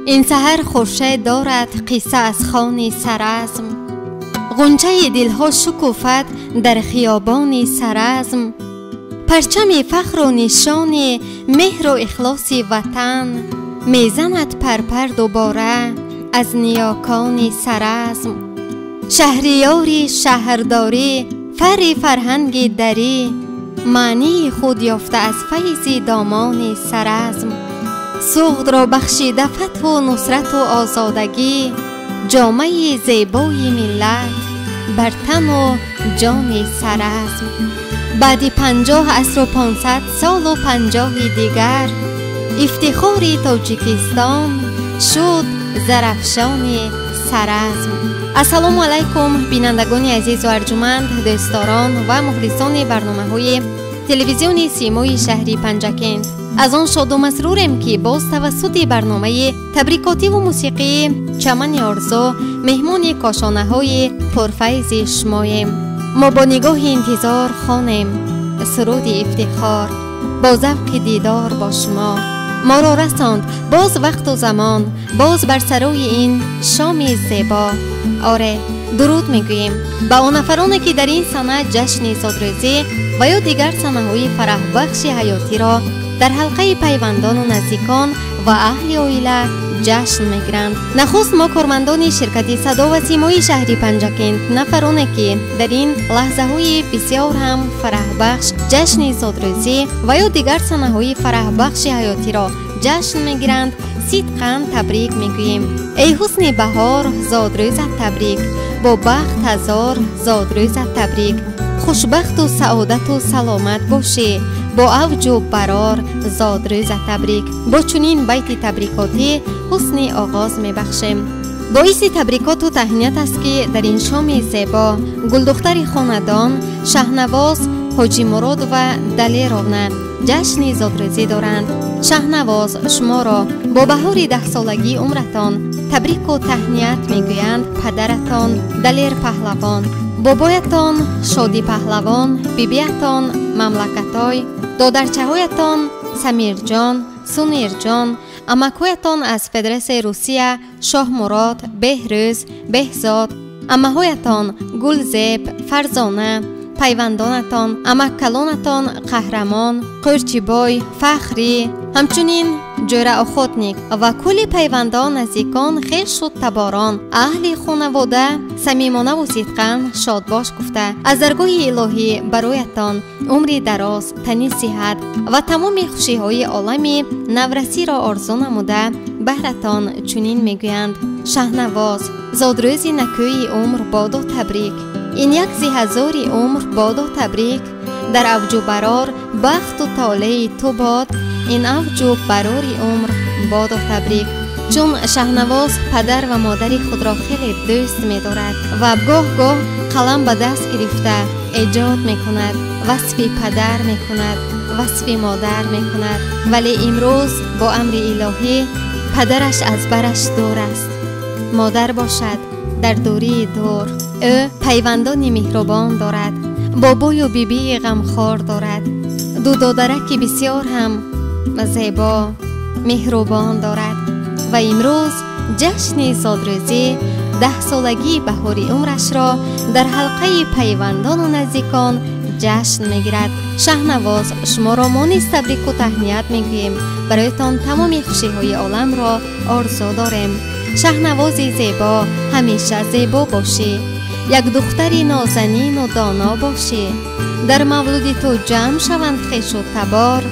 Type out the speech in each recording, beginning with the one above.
این سحر خورشید دارد قصه از خوان سرزم، غنچه دلها شکوفد در خیابان سرزم. پرچم فخر و نشان مهر و اخلاص وطن، میزند پرپر دوباره از نیاکان سرزم. شهریاری شهرداری فر فرهنگ دری، معنی خود یافته از فیض دامان سرزم. سوغد را بخشیده فتح و نصرت و آزادگی، جامعه زیبای ملت بر تن و جان سرزم. بعد 50 عصر و 500 سال و 50 دیگر، افتخار تاجیکستان شد زرافشان سرزم. السلام علیکم بینندگان عزیز و ارجمند، دوستداران و مخلصان برنامه‌های تلویزیون سیمای شهری پنجکند. از آن شاد و مسرورم که باز توسط برنامه تبریکاتی و موسیقی چمن آرزو مهمان کاشانه های پرفیض شماییم. ما با نگاه انتظار خوانیم سرود افتخار، با ذوق دیدار با شما. ما را رساند باز وقت و زمان، باز بر سرای این شام زیبا. آره، درود میگوییم با اون نفرانی که در این سنه جشن زادروزی و یا دیگر سنه های فرح بخش حیاتی را در حلقه پیوندان و نزدیکان و اهل عائله جشن میگیرند. نخست ما کارمندان شرکت صدا و سیمای شهری پنجکند، نفرانی که در این لحظه های بسیار هم فرح بخش جشن زادروزی و یا دیگر سنه های فرح بخش حیاتی را جشن میگیرند، صدقاً تبریک میگوییم. ای حسن بهار زادروزت تبریک، با بخت هزار زادروزت تبریک. خوشبخت و سعادت و سلامت باشی، با اوج و برار زادروزت تبریک. با چنین بیت تبریکاتی حسن آغاز میبخشیم. باعث تبریکات و تهنیت است که در این شام زیبا گلدختر خاندان شهنواز، حاجی مراد و دلیرانه جشن زادروزی دارند. شهنواز شما را با بهار 10 سالگی عمرتان تبریک و تهنیت میگویند پدرتان دلیر پهلوان، بابایتان شادی پهلوان، بیبیتان مملکتای، دادرچه هایتان سمیر جان، سونیر جان، امکویتان از فدراسیون روسیه شاه مراد، بهروز، بهزاد، امهایتان گلزیب، فرزانه، پیوندانتان، امکلانتان قهرمان، قرچیبای، فخری، همچنین جوره اخوتنیک و کلی پیوندان نزدیکان، خویش و تباران، اهل خانواده صمیمانه و صدقاً شاد باش گفته از درگاه الهی برایتان عمر دراز، تنی صحت و تمام خوشی های عالمی نورسی را آرزو نموده بهرتان چنین میگویند. شهنواز زادروز نکوی عمر باد و تبریک، این یک هزاری عمر باد و تبریک. در اوج و برار بخت و طالع تو باد، این اوج و براری عمر باد و تبریک. چون شهنواز پدر و مادر خود را خیلی دوست می دارد و گاه قلم به دست گرفته ایجاد می کند، وصف پدر می کند، وصف مادر می کند، ولی امروز با امر الهی پدرش از برش دور است. مادر باشد در دوری دور، او پیوندان مهربان دارد، بابای و بیبی غمخوار دارد، دو دادرک بسیار هم زیبا مهربان دارد و امروز جشن زادروزی 10 سالگی بهاری عمرش را در حلقه پیوندان و نزدیکان جشن میگیرد. شهنواز شما را ما نیز تبریک و تهنیت میگوییم، برایتان تمام خوشی های عالم را آرزو داریم. شهنواز زیبا همیشه زیبا باشی، یک دختری نازنین و دانا باشی، در مولود تو جمع شوند خویش و تبار،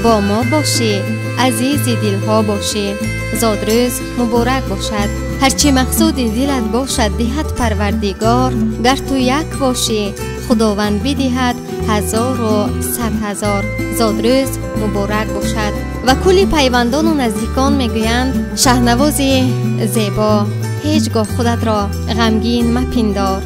با ما باشی، عزیز دلها باشی. زادروز مبارک باشد، هرچی مقصود دلت باشد دهد پروردگار. گر تو یک باشی خداوند بدهد 1000 و 100,000. زادروز مبارک باشد. و کلی پیوندان و نزدیکان میگویند شهنواز زیبا هیچگاه خودت را غمگین مپندار،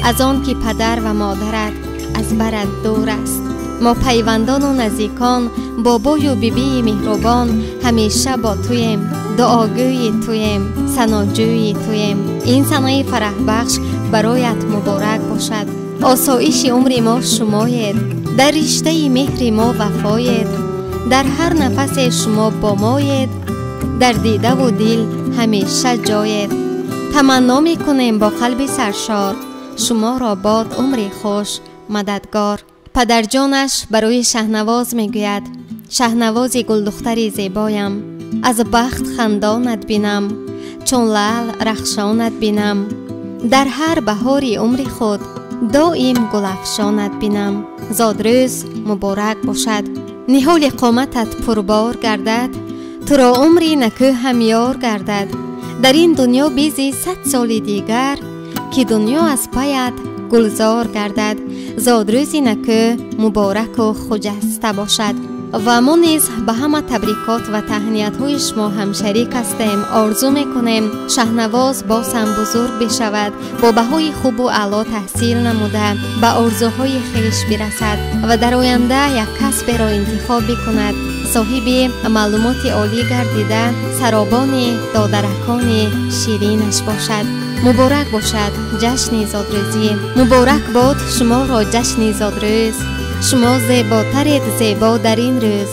از آن که پدر و مادرت از برت دور است. ما پیوندان و نزدیکان، بابای و بیبی مهربان همیشه با تویم، دعاگوی تویم، ثناجوی تویم. این سنه فرح بخش برایت مبارک باشد. آسایش عمر ما شماید، در رشته مهر ما وفاید، در هر نفس شما با ماید، در دیده و دل همیشه جایت. تمنا می کنیم با قلب سرشار، شما را باد عمری خوش مددگار. پدر جانش برای شهنواز می گوید شهنوازی گل دختری زیبایم، از بخت خندانت بینم، چون لعل رخشانت بینم، در هر بهاری عمر خود دائم گل افشانت بینم. زادروز مبارک باشد، نهال قامتت پربار گردد، تو را عمری نکو همیار گردد. در این دنیا بیزی 100 سال دیگر، که دنیا از پیت گلزار گردد. زادروزی نکو مبارک و خجسته باشد و ما نیز به همه تبریکات و تهنیت های شما هم شریک هستیم. آرزو میکنیم شهنواز باز هم بزرگ بشود، با بهای خوب و اعلی تحصیل نموده به آرزوهای خیش برسد و در آینده یک کسب را انتخاب بکند، صاحب معلومات عالی گردیده سرابان دادرکان شیرینش باشد. مبارک باشد جشن زادروزی، مبارک باد شما را جشن زادروز. شما زیباترید زیبا در این روز،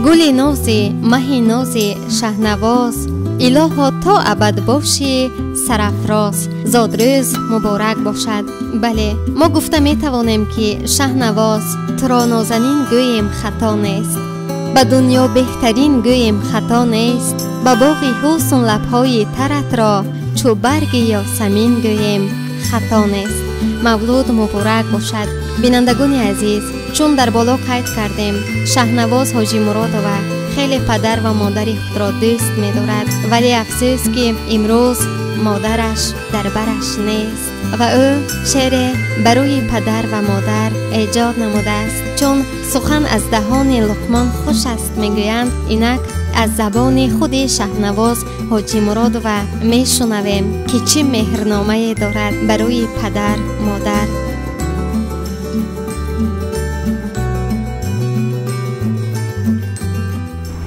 گل نازی مه نازی شهنواز، الها تا ابد باشی سرافراز. زادروز مبارک باشد. بله، ما گفته می توانیم که شهنواز تو را نازنین گوییم خطا نیست، به دنیا بهترین گوییم خطا نیست، به باغ حسن لبهای ترت را چو برگ یاسمین گوییم خطا نیست. مولود مبارک باشد. بینندگان عزیز، چون در بالا قید کردیم شهنواز حاجی مرادова خیلی پدر و مادر خود را دوست می دارد، ولی افسوس که امروز مادرش در برش نیست و او شعر برای پدر و مادر ایجاد نموده است. چون سخن از دهان لقمان خوش است میگویند، اینک از زبان خود شهنواز حاجی مرادova می شنویم که چه مهرنامه دارد برای پدر مادر.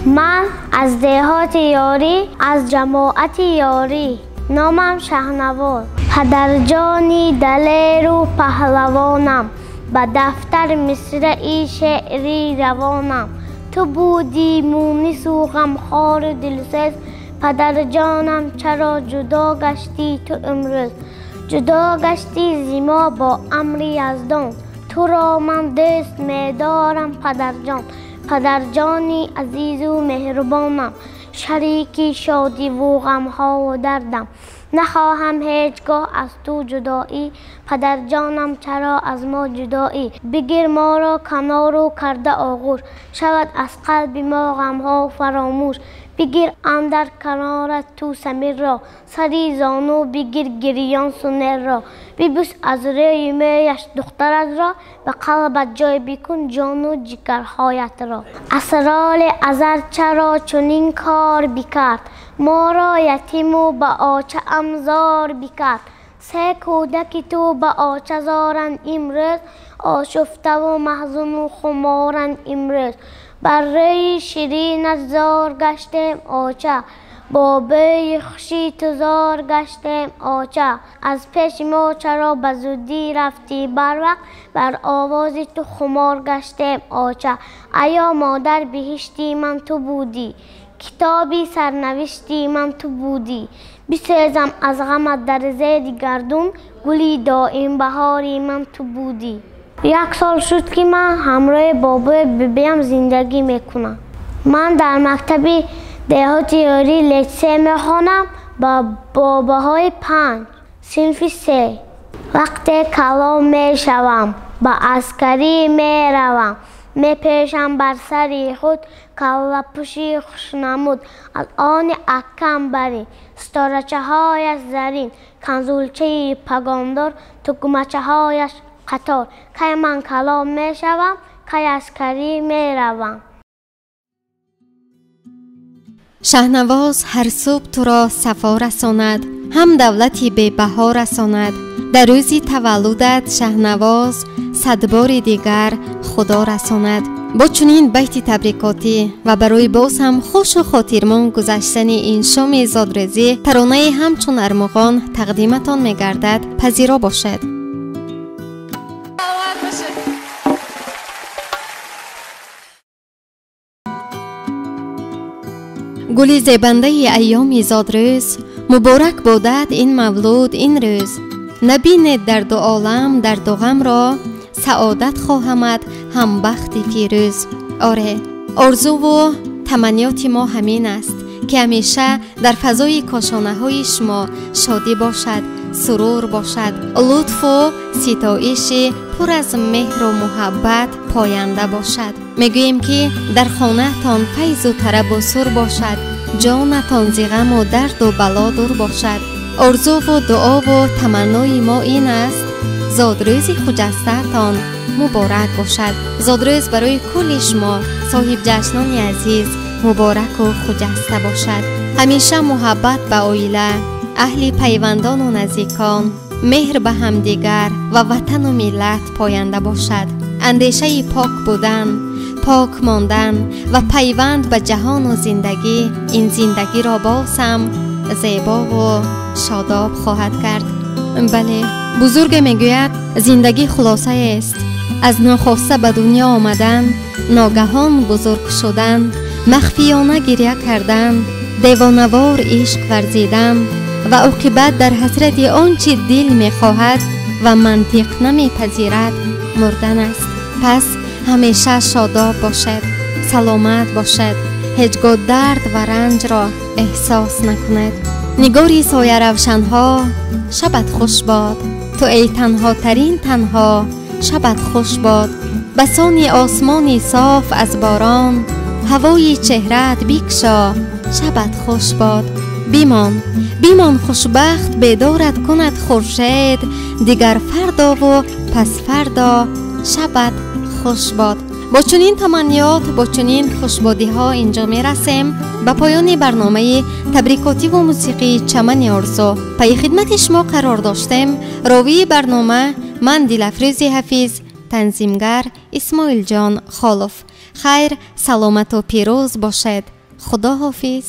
من از دهات یاری، از جماعت یاری، نامم شهنواز، پدر جانی دلیر و پهلوانم، به دفتر مصرعی شعری روانم. تو بودی مونس و غمخوار و دلسوز، پدر جانم چرا جدا گشتی تو امروز؟ جدا گشتی زما با امر یزدان، تو را من دوست می‌دارم پدر جان. پدر جانی عزیز و مهربانم، شریکی شادی و غمها و دردم، نخواهم هیچگاه از تو جدایی، پدر جانم چرا از ما جدایی؟ بگیر ما را کنار و کرده آغوش، شود از قلب ما غمها فراموش. بگیر اندر کنارت تو سمیر را، سری زانو بگیر گریان سنر را، ببوس از روی میش دخترت را، به قلبت جای بکن جان و جگرهایت را. اسرار ازل چرا چنین کار بکرد، ما را یتیم و به آچه امزار بکرد. سه کودک تو به آچه زارند امروز، آشفته و محزون و خمارند امروز. بر روی شیرینت زار گشتیم آچه، با بوی خوشی تو زار گشتیم آچه. از پیش ما چرا به زودی رفتی بر وقت، بر آواز تو خمار گشتیم آچه. ایا مادر بهشتی من تو بودی، کتابی سرنوشتی من تو بودی. بسوزم از غمت در زیر گردون، گلی دائم بهاری من تو بودی. 1 سال شد که من همراه بابای ببیم زندگی میکنم. من در مکتب دهات یاری لیسه میخوانم با باباهای 5 صنف 3. وقتی کلام میشوم با عسکری میروم، میپیشم بر سری خود کله پوشی خوشنمود، از آن اکم بری ستارچه هایش زرین، کنزولچه پگاندار تکمچه هایش قطار. که من کلام میشوم که عسکری میروم. شهنواز هر صبح تو را صفا رساند، هم دولتی به بها رساند. در روزی تولدت شهنواز 100 بار دیگر خدا رساند. با چنین بیت تبریکاتی و برای باز هم خوش و خاطرمان گذشتن این شام زادروزی، ترانه همچون ارمغان تقدیمتان میگردد. پذیرا باشد. گلی زیبنده ایام زادروز، مبارک بادد این مولود این روز. نبینید در دو عالم در دو غم را، سعادت خواهمد هم بخت فیروز. آره، آرزو و تمنیات ما همین است که همیشه در فضای کاشانه های شما شادی باشد، سرور باشد، لطف و ستایش پر از مهر و محبت پاینده باشد. میگوییم که در خانه تان فیض و طرب و سر باشد، جانتان ز غم و درد و بلا دور باشد. آرزو و دعا و تمنای ما این است زادروز خجسته تان مبارک باشد. زادروز برای کل شما صاحب جشنان عزیز مبارک و خجسته باشد. همیشه محبت به عائله، اهل پیوندان و نزدیکان، مهر به همدیگر و وطن و ملت پاینده باشد. اندیشه پاک بودن، پاک ماندن و پیوند به جهان و زندگی این زندگی را باز هم زیبا و شاداب خواهد کرد. بله، بزرگ میگوید زندگی خلاصه است، از ناخواسته به دنیا آمدن، ناگهان بزرگ شدن، مخفیانه گریه کردن، دیوانوار عشق ورزیدن و عاقبت در حسرت آنچه دل میخواهد و منطق نمیپذیرد مردن است. پس همیشه شاداب باشد، سلامت باشد، هیچگاه درد و رنج را احساس نکند. نگاری سایه روشنها، شبت خوش باد، تو ای تنها ترین تنها، شبت خوش باد. بسانی آسمانی صاف از باران، هوای چهرت بیکشا، شبت خوش باد. بیمان، بیمان خوشبخت بیدارت کند خورشید، دیگر فردا و پس فردا، شبت خوش باد. با چنین تمنیات، با چنین خوشبادی ها اینجا می رسیم به پایان برنامه تبریکاتی و موسیقی چمن آرزو. پای خدمت شما قرار داشتیم. راوی برنامه من دلافروز حفیظ، تنظیمگر اسماعیل جان خالف. خیر، سلامت و پیروز باشد. خدا حافظ.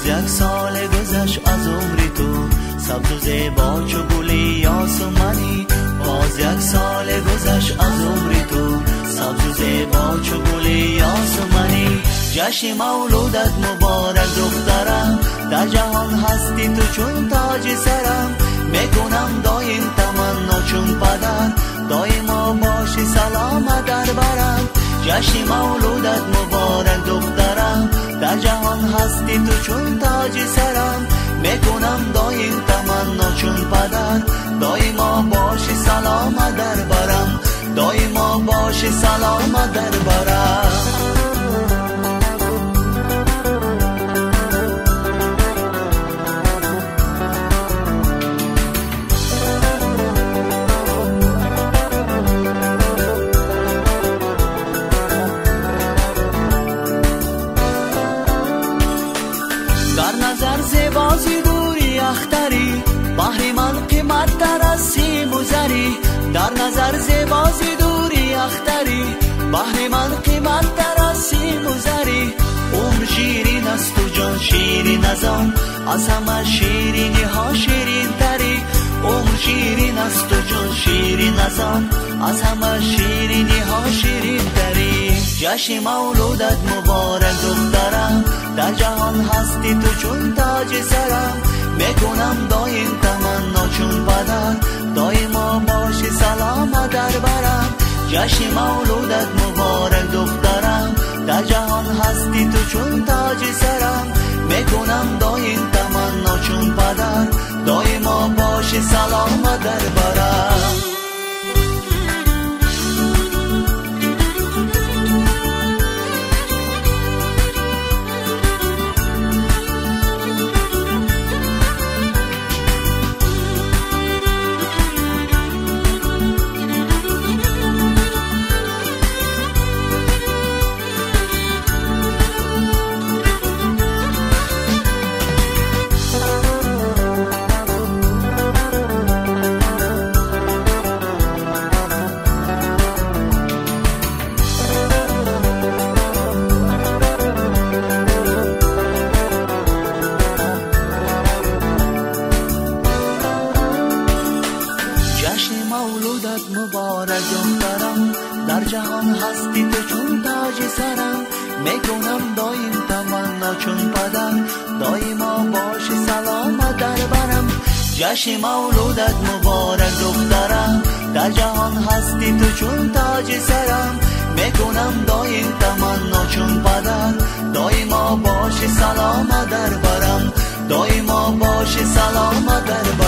یک سال گذشت از عمر تو، سبز و زیبا چو گل یاسمنی. باز یک سال گذشت از عمر تو، سبز و زیبا چو گل یاسمنی. جشن مولودت مبارک دخترم، در جهان هستی تو چون تاج سرم. میکنم دایم تمنا چون پدر، دایما باشی سلامت در برم. جشن مولودت مبارک دخترم، در جهان هستی تو چون تاج سرم. میکنم دایم تمنا چون پدر، دایما باشی سلامت در برم، دایما باشی سلامت در برم. زیبازی دوری اختری، بحر من قیمت تر از سیم و زری. در نظر زیبازی دوری اختری، بحر من قیمت تر از سیم و زری. عمر شیرین است و جان شیرین از آن، از همه شیرینی ها شیرین تری. عمر شیرین است و جان شیرین از آن، از همه شیرینی ها شیرین تری. جشن مولودت مبارک دخترم، در جهان هستی تو چون تاج سرم. میکنم دایم تمنا چون پدر، دایما باشی سلامت در برم. جشن مولودت مبارک دخترم، در جهان هستی تو چون تاج سرم. میکنم دایم تمنا چون پدر، دایما باشی سلامت در برم. جشن مولودت مبارک دخترم، در جهان هستی تو چون تاج سرم. میکنم دایم تمنا چون پدر، دایما باش سلامت در برم، دایما باش سلامت در برم.